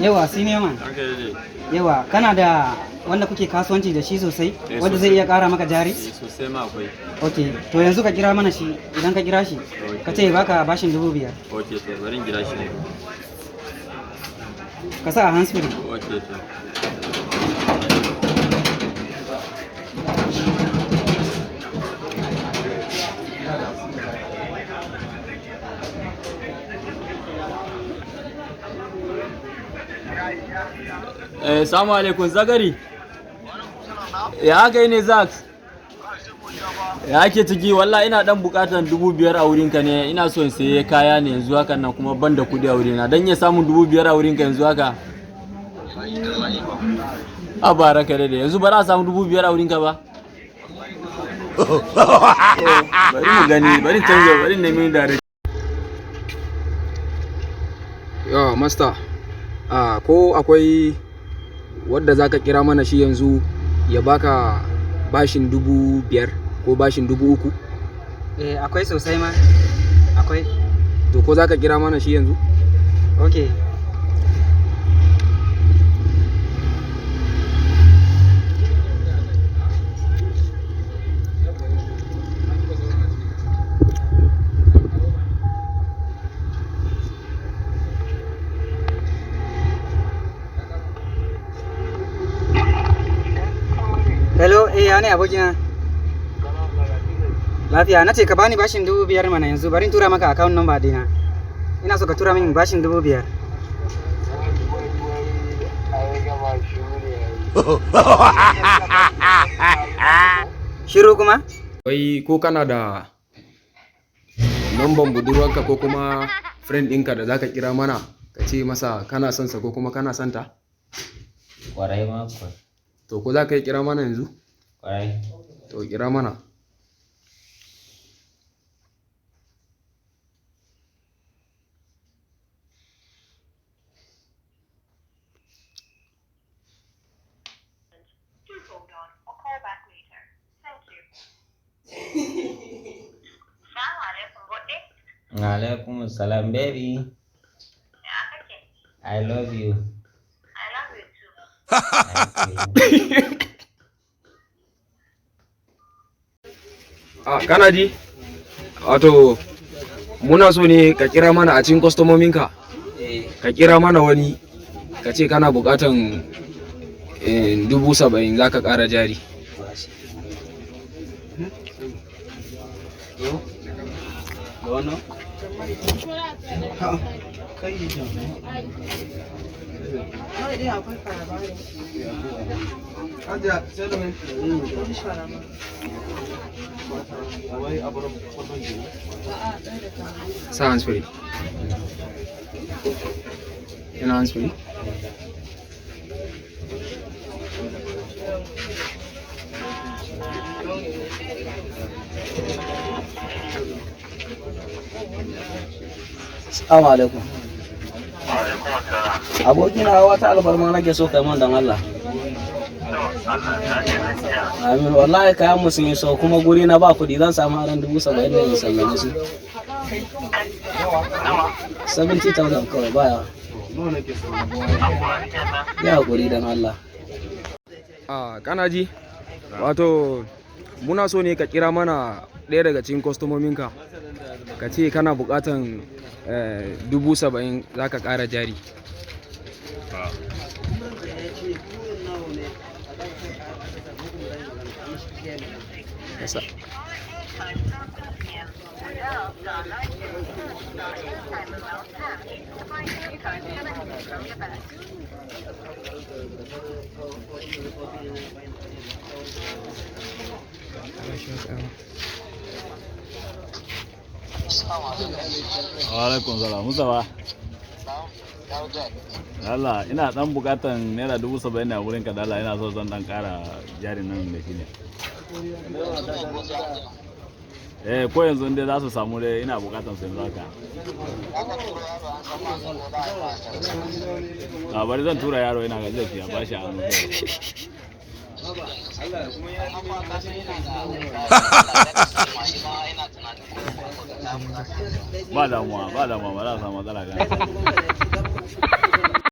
Yawa senior man. Yawa kana da wanda kuke kasuwanci da shi sosai wanda zai iya kara maka jari? Sosai ma akwai. Ok, to yanzu ka kira mana shi, idan ka kira shi ka ce baka bashin 5,000. Ok, to bari in kira shi ne. Ka sa a handsfree. Ok, to. Salamu alaikum Zagari. Ya haka yi ne Zax? Ya ake ciki wallahi ina dan bukatan 5,000 a wurinka ne, ina so in saye kaya ne yanzu hakan nan kuma ban da kudi a wurina. Dan ya samu 5,000 a wurinka yanzu haka. A baraka da yanzu ba za a samu 5,000 a wurinka ba. Bari mu gani, bari canza, bari nemi da yawa master, ko akwai wadda zaka kira mana shi yanzu ya baka bashin 5,000 ko bashin 3,000? Akwai sosai ma. Akwai. To ko zaka kira mana shi yanzu? Ok. Hello, ya ne abokina? Lafiya, na ce ka bani bashin 5,000 mana yanzu, bari in tura maka account number dina. Ina so ka tura min bashin 5,000. Shiru kuma? Wai ko kana da number budurwarka ko kuma friend ɗinka da zaka kira mana ka ce masa kana son sa ko kuma kana son ta? Kwarai ma kuwa. To ko za ka yi kira mana yanzu? Kwarai. To kira mana. Alaikum salam baby. I love you. Kana ji? Wato muna so ne ka kira mana a cikin kwastomominka. Ka kira mana wani ka ce kana bukatan 70,000 za ka ƙara jari. Sa hands free. Ina hands free. Assalamu alaikum. Abokina wata alfarma nake so kai man dan Allah. Amin wallahi kayan mu sun yi so kuma guri na ba kuɗi zan samu aran 70,000 ne in sallame su. 70,000 kawai baya. Ya hakuri dan Allah. Kana ji? Wato muna so ne ka kira mana ɗaya daga cikin kwastomominka ka ce kana buƙatan 70,000 za ka ƙara jari. Alaikum salam. Mustafa. Allah ina dan bukatan naira 70,000 ne a wurin ka dala, ina so zan dan kara jarin nan da shi ne. Ko yanzu dai za su samu dai ina bukatan su yanzu haka. Bari zan tura yaro ina ga zai fiya bashi a hannu. Ba damuwa ba za a samu matsala kan